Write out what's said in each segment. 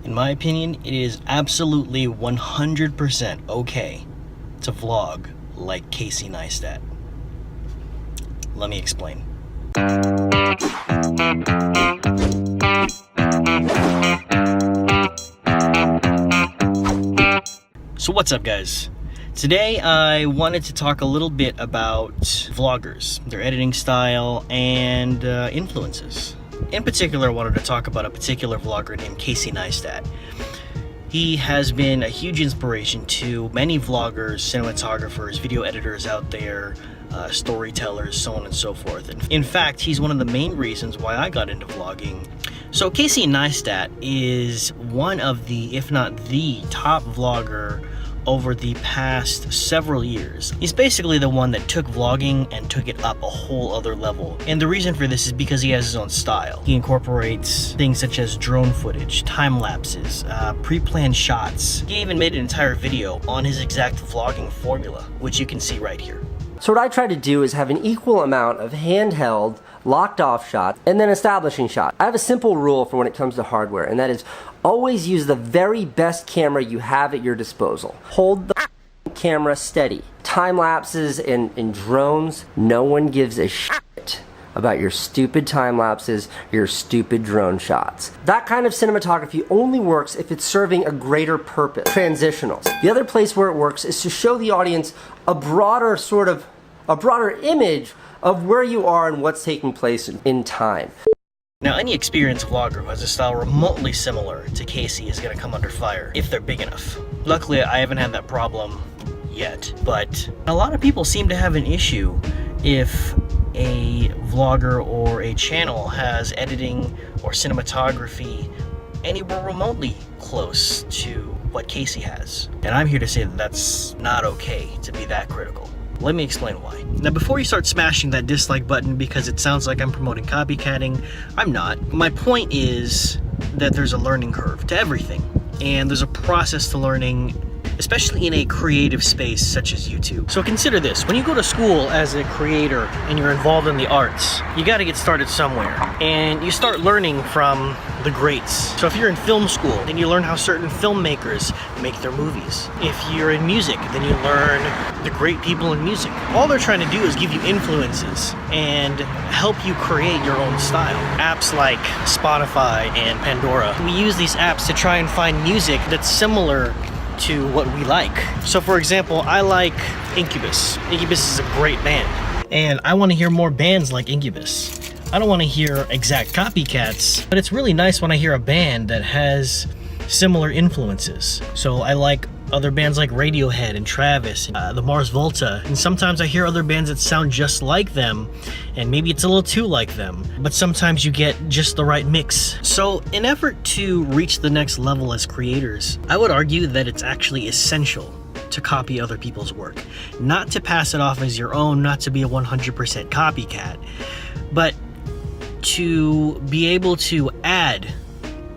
In my opinion, it is absolutely 100% okay to vlog like Casey Neistat. Let me explain. So what's up, guys? Today I wanted to talk a little bit about vloggers, their editing style, and influences. In particular, I wanted to talk about a particular vlogger named Casey Neistat. He has been a huge inspiration to many vloggers, cinematographers, video editors out there, storytellers, so on and so forth. And in fact, he's one of the main reasons why I got into vlogging. So Casey Neistat is one of the, if not the top vlogger over the past several years. He's basically the one that took vlogging and took it up a whole other level. And the reason for this is because he has his own style. He incorporates things such as drone footage, time lapses, pre-planned shots. He even made an entire video on his exact vlogging formula, which you can see right here. So what I try to do is have an equal amount of handheld, locked off shots, and then establishing shots. I have a simple rule for when it comes to hardware, and that is always use the very best camera you have at your disposal. Hold the camera steady. Time lapses and drones, no one gives a shit about your stupid time lapses, your stupid drone shots. That kind of cinematography only works if it's serving a greater purpose. Transitionals. The other place where it works is to show the audience a broader image of where you are and what's taking place in time. Now, any experienced vlogger who has a style remotely similar to Casey is going to come under fire if they're big enough. Luckily, I haven't had that problem yet, but a lot of people seem to have an issue if a vlogger or a channel has editing or cinematography anywhere remotely close to what Casey has. And I'm here to say that that's not okay to be that critical. Let me explain why. Now, before you start smashing that dislike button because it sounds like I'm promoting copycatting, I'm not. My point is that there's a learning curve to everything, and there's a process to learning, especially in a creative space such as YouTube. So consider this, when you go to school as a creator and you're involved in the arts, you gotta get started somewhere. And you start learning from the greats. So if you're in film school, then you learn how certain filmmakers make their movies. If you're in music, then you learn the great people in music. All they're trying to do is give you influences and help you create your own style. Apps like Spotify and Pandora, we use these apps to try and find music that's similar to what we like. So for example, I like Incubus. Incubus is a great band, and I want to hear more bands like Incubus. I don't want to hear exact copycats, but it's really nice when I hear a band that has similar influences. So I like other bands like Radiohead and Travis, the Mars Volta, and sometimes I hear other bands that sound just like them, and maybe it's a little too like them, but sometimes you get just the right mix. So in effort to reach the next level as creators, I would argue that it's actually essential to copy other people's work. Not to pass it off as your own, not to be a 100% copycat, but to be able to add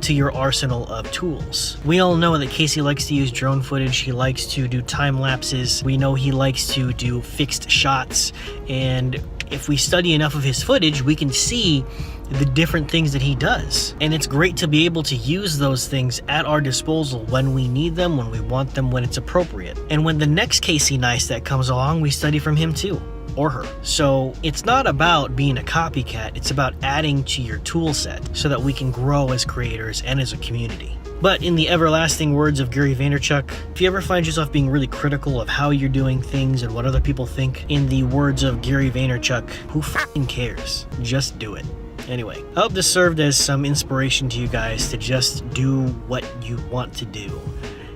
to your arsenal of tools. We all know that Casey likes to use drone footage, he likes to do time lapses, we know he likes to do fixed shots, and if we study enough of his footage, we can see the different things that he does. And it's great to be able to use those things at our disposal when we need them, when we want them, when it's appropriate. And when the next Casey Neistat comes along, we study from him too, or her. So it's not about being a copycat, it's about adding to your tool set so that we can grow as creators and as a community. But in the everlasting words of Gary Vaynerchuck, if you ever find yourself being really critical of how you're doing things and what other people think, in the words of Gary Vaynerchuck, who f***ing cares? Just do it. Anyway, I hope this served as some inspiration to you guys to just do what you want to do.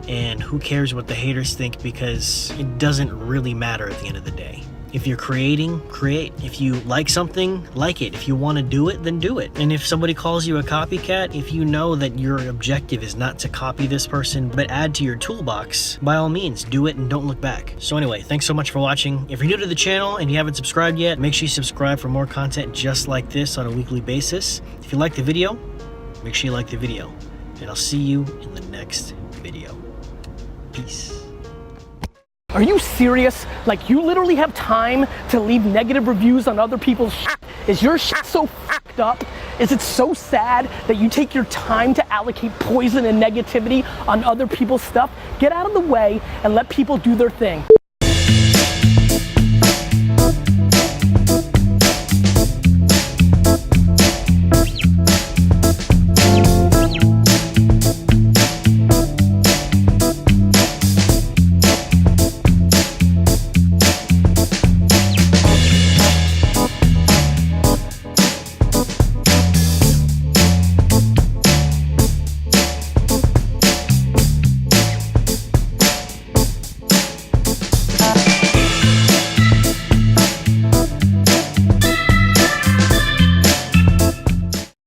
And who cares what the haters think, because it doesn't really matter at the end of the day. If you're creating, create. If you like something, like it. If you want to do it, then do it. And if somebody calls you a copycat, if you know that your objective is not to copy this person, but add to your toolbox, by all means, do it and don't look back. So anyway, thanks so much for watching. If you're new to the channel and you haven't subscribed yet, make sure you subscribe for more content just like this on a weekly basis. If you like the video, make sure you like the video. And I'll see you in the next video. Peace. Are you serious? Like, you literally have time to leave negative reviews on other people's shit? Is your shit so fucked up? Is it so sad that you take your time to allocate poison and negativity on other people's stuff? Get out of the way and let people do their thing.